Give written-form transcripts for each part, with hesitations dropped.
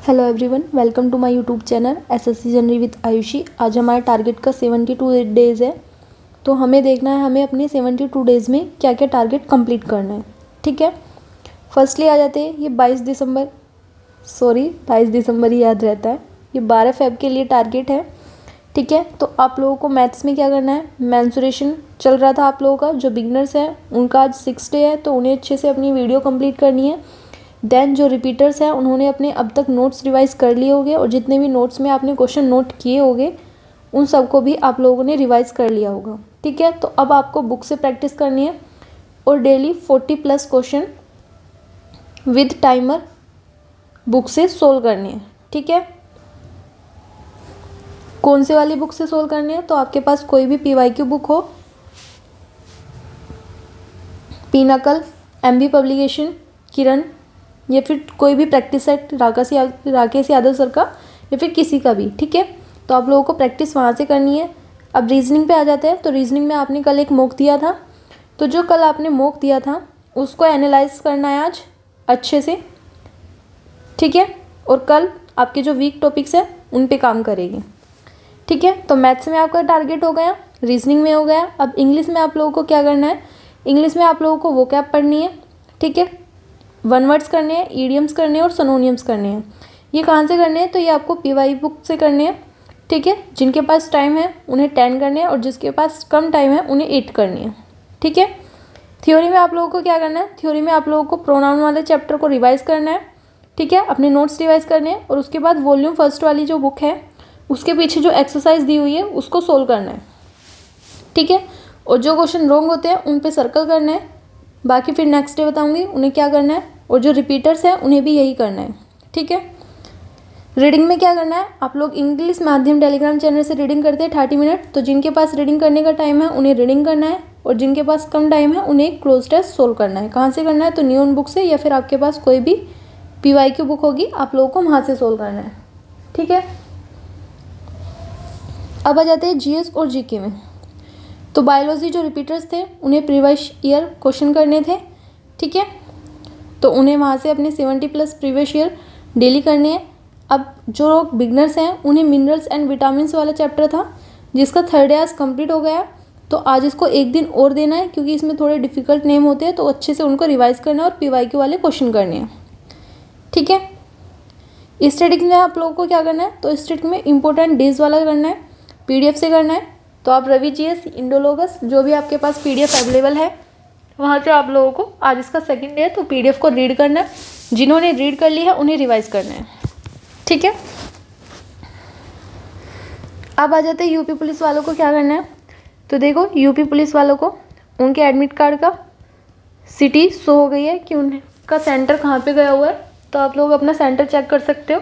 Hello everyone, welcome to my YouTube channel SSC general with Ayushi. आज हमारे target का 72 days है, तो हमें देखना है हमें अपने 72 डेज़ में क्या क्या टारगेट कंप्लीट करना है। ठीक है, फर्स्टली आ जाते हैं। ये 22 दिसंबर ही याद रहता है, ये 12 फेब के लिए टारगेट है। ठीक है, तो आप लोगों को मैथ्स में क्या करना है, मेंसुरेशन चल रहा था आप लोगों का, जो बिगनर्स हैं उनका आज 6 डे है, तो उन्हें अच्छे से अपनी वीडियो कंप्लीट करनी है। देन जो रिपीटर्स हैं उन्होंने अपने अब तक नोट्स रिवाइज कर लिए होंगे, और जितने भी नोट्स में आपने क्वेश्चन नोट किए होंगे उन सबको भी आप लोगों ने रिवाइज कर लिया होगा। ठीक है, तो अब आपको बुक से प्रैक्टिस करनी है और daily 40+ question with timer book से सोल्व करनी है। ठीक है, कौन से वाली बुक से सोल्व करनी है, तो आपके पास कोई भी PYQ बुक हो, पिनाकल, MB पब्लिकेशन, किरण, या फिर कोई भी practice set Rakesh Yadav sir का, या फिर किसी का भी। ठीक है, तो आप लोगों को प्रैक्टिस वहाँ से करनी है। अब रीजनिंग पे आ जाते हैं। तो रीजनिंग में आपने कल एक मॉक दिया था, तो जो कल आपने मॉक दिया था उसको एनालाइज करना है आज अच्छे से। ठीक है, और कल आपके जो वीक टॉपिक्स हैं उन पे काम करेंगे। ठीक है, तो मैथ्स में आपका टारगेट हो गया, रीजनिंग में हो गया। अब इंग्लिश में आप लोगों को क्या करना है, इंग्लिश में आप लोगों को वोकैब पढ़नी है। ठीक है, 1 वर्ड्स करने हैं, ईडियम्स करने हैं और सिनोनिम्स करने हैं। ये कहाँ से करने हैं, तो ये आपको PY बुक से करने हैं। ठीक है, जिनके पास टाइम है उन्हें 10 करने हैं, और जिसके पास कम टाइम है उन्हें 8 करनी है। ठीक है, थ्योरी में आप लोगों को क्या करना है, थ्योरी में आप लोगों को प्रोनाउन वाले चैप्टर को रिवाइज करना है। ठीक है, अपने नोट्स रिवाइज करने हैं, और उसके बाद वॉल्यूम फर्स्ट वाली जो बुक है उसके पीछे जो एक्सरसाइज दी हुई है उसको सोल्व करना है। ठीक है, और जो क्वेश्चन रॉन्ग होते हैं उन पे सर्कल करना है। बाकी फिर नेक्स्ट डे बताऊंगी उन्हें क्या करना है, और जो रिपीटर्स हैं उन्हें भी यही करना है। ठीक है, रीडिंग में क्या करना है, आप लोग इंग्लिश माध्यम टेलीग्राम चैनल से रीडिंग करते हैं 30 मिनट, तो जिनके पास रीडिंग करने का टाइम है उन्हें रीडिंग करना है, और जिनके पास कम टाइम है उन्हें क्लोज टेस्ट सोल्व करना है। कहाँ से करना है, तो न्यून बुक से, या फिर आपके पास कोई भी PYQ बुक होगी आप लोगों को वहाँ से सोल्व करना है। ठीक है, अब आ जाते हैं GS और GK में। तो बायोलॉजी जो रिपीटर्स थे उन्हें प्रीवियस ईयर क्वेश्चन करने थे। ठीक है, तो उन्हें वहाँ से अपने 70+ प्रीवियस ईयर डेली करने हैं। अब जो लोग बिगनर्स हैं उन्हें मिनरल्स एंड विटामिन्स वाला चैप्टर था, जिसका 3rd डे आज कंप्लीट हो गया, तो आज इसको एक दिन और देना है, क्योंकि इसमें थोड़े डिफिकल्ट नेम होते हैं, तो अच्छे से उनको रिवाइज करना है और PYQ वाले क्वेश्चन करने हैं। ठीक है, स्टैटिक में आप लोगों को क्या करना है, तो स्टैटिक में इंपॉर्टेंट डेज वाला करना है, PDF से करना है। तो आप रवि GS, इंडोलॉगस, जो भी आपके पास PDF अवेलेबल है वहाँ से आप लोगों को, आज इसका 2nd डे है, तो PDF को रीड करना है। जिन्होंने रीड कर ली है उन्हें रिवाइज करना है। ठीक है, अब आ जाते हैं यूपी पुलिस वालों को क्या करना है। तो देखो, यूपी पुलिस वालों को उनके एडमिट कार्ड का सिटी शो हो गई है कि उनका सेंटर कहाँ पे गया हुआ है, तो आप लोग अपना सेंटर चेक कर सकते हो।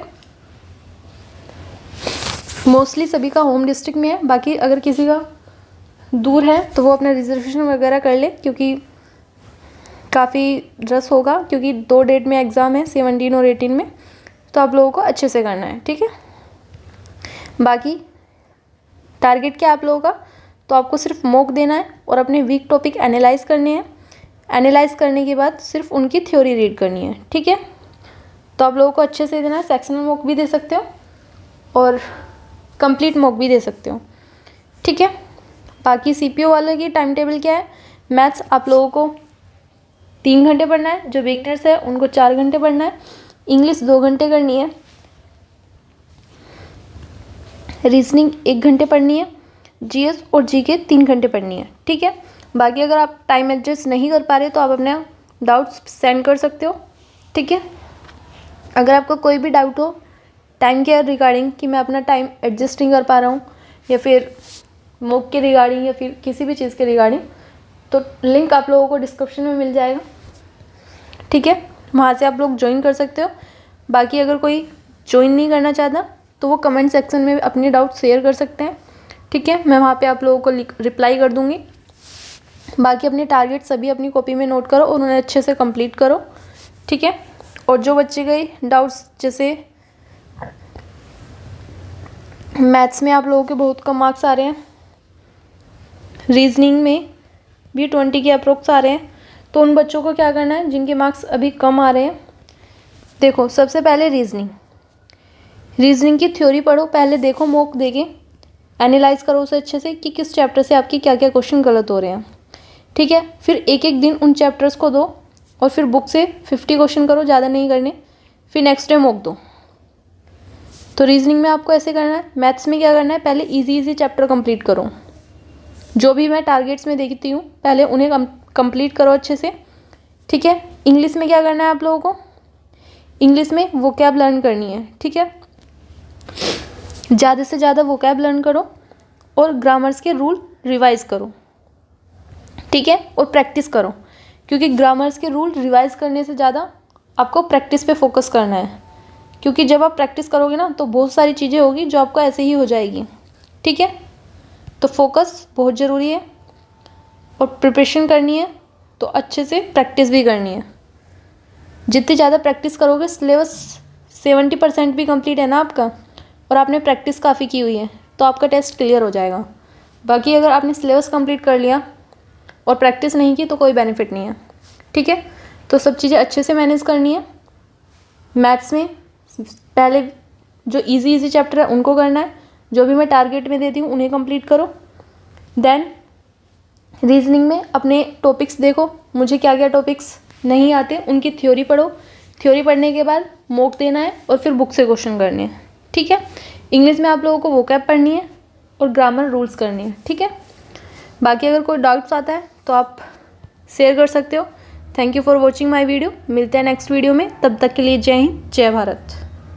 मोस्टली सभी का होम डिस्ट्रिक्ट में है, बाकी अगर किसी का दूर है तो वो अपना रिजर्वेशन वगैरह कर ले, क्योंकि काफ़ी रस होगा, क्योंकि 2 डेट में एग्ज़ाम है, 17 और 18 में, तो आप लोगों को अच्छे से करना है। ठीक है, बाकी टारगेट क्या है आप लोगों का, तो आपको सिर्फ मॉक देना है और अपने वीक टॉपिक एनालाइज करने हैं। एनालाइज करने के बाद सिर्फ उनकी थ्योरी रीड करनी है। ठीक है, तो आप लोगों को अच्छे से देना है। सेक्शनल मॉक भी दे सकते हो और कंप्लीट मॉक भी दे सकते हो। ठीक है, बाकी CPO वालों की टाइम टेबल क्या है, मैथ्स आप लोगों को 3 घंटे पढ़ना है, जो बिगनर्स है उनको 4 घंटे पढ़ना है, इंग्लिश 2 घंटे करनी है, रीजनिंग 1 घंटे पढ़नी है, GS और GK 3 घंटे पढ़नी है। ठीक है, बाकी अगर आप टाइम एडजस्ट नहीं कर पा रहे तो आप अपने डाउट्स सेंड कर सकते हो। ठीक है, अगर आपको कोई भी डाउट हो टाइम के रिगार्डिंग कि मैं अपना टाइम एडजस्ट नहीं कर पा रहा हूँ, या फिर मॉक के रिगार्डिंग, या फिर किसी भी चीज़ के रिगार्डिंग, तो लिंक आप लोगों को डिस्क्रिप्शन में मिल जाएगा। ठीक है, वहाँ से आप लोग ज्वाइन कर सकते हो। बाकी अगर कोई ज्वाइन नहीं करना चाहता तो वो कमेंट सेक्शन में अपने डाउट शेयर कर सकते हैं। ठीक है, मैं वहाँ पे आप लोगों को रिप्लाई कर दूँगी। बाकी अपने टारगेट सभी अपनी कॉपी में नोट करो और उन्हें अच्छे से कंप्लीट करो। ठीक है, और जो बच्चे गए डाउट्स, जैसे मैथ्स में आप लोगों के बहुत कम मार्क्स आ रहे हैं, रीजनिंग में भी 20 के अप्रोक्स आ रहे हैं, तो उन बच्चों को क्या करना है जिनके मार्क्स अभी कम आ रहे हैं। देखो, सबसे पहले रीजनिंग, रीजनिंग की थ्योरी पढ़ो, पहले देखो मॉक देके, एनालाइज करो उसे अच्छे से कि किस चैप्टर से आपके क्या क्या क्वेश्चन गलत हो रहे हैं, ठीक है। फिर एक एक दिन उन चैप्टर्स को दो और फिर बुक से 50 क्वेश्चन करो, ज़्यादा नहीं करने, फिर नेक्स्ट डे मॉक दो। तो रीजनिंग में आपको ऐसे करना है। मैथ्स में क्या करना है, पहले इजी चैप्टर कंप्लीट करो, जो भी मैं टारगेट्स में देखती हूँ पहले उन्हें कंप्लीट करो अच्छे से, ठीक है। इंग्लिश में क्या करना है आप लोगों को, इंग्लिश में वोकैब लर्न करनी है, ठीक है। ज़्यादा से ज़्यादा वोकैब लर्न करो और ग्रामर्स के रूल रिवाइज़ करो, ठीक है, और प्रैक्टिस करो, क्योंकि ग्रामर्स के रूल रिवाइज़ करने से ज़्यादा आपको प्रैक्टिस पे फोकस करना है, क्योंकि जब आप प्रैक्टिस करोगे ना तो बहुत सारी चीज़ें होगी जो आपको ऐसे ही हो जाएगी, ठीक है। तो फोकस बहुत ज़रूरी है और प्रिपरेशन करनी है तो अच्छे से प्रैक्टिस भी करनी है। जितनी ज़्यादा प्रैक्टिस करोगे, सिलेबस 70% भी कंप्लीट है ना आपका और आपने प्रैक्टिस काफ़ी की हुई है तो आपका टेस्ट क्लियर हो जाएगा। बाकी अगर आपने सिलेबस कंप्लीट कर लिया और प्रैक्टिस नहीं की तो कोई बेनिफिट नहीं है, ठीक है। तो सब चीज़ें अच्छे से मैनेज करनी है। मैथ्स में पहले जो इजी चैप्टर है उनको करना है, जो भी मैं टारगेट में देती हूँ उन्हें कंप्लीट करो। देन रीजनिंग में अपने टॉपिक्स देखो, मुझे क्या क्या टॉपिक्स नहीं आते उनकी थ्योरी पढ़ो, थ्योरी पढ़ने के बाद मॉक देना है और फिर बुक से क्वेश्चन करने हैं, ठीक है। इंग्लिश में आप लोगों को वोकैब पढ़नी है और ग्रामर रूल्स करनी है, ठीक है। बाकी अगर कोई डाउट्स आता है तो आप शेयर कर सकते हो। Thank you for watching my video. मिलते हैं नेक्स्ट वीडियो में, तब तक के लिए जय हिंद, जय भारत।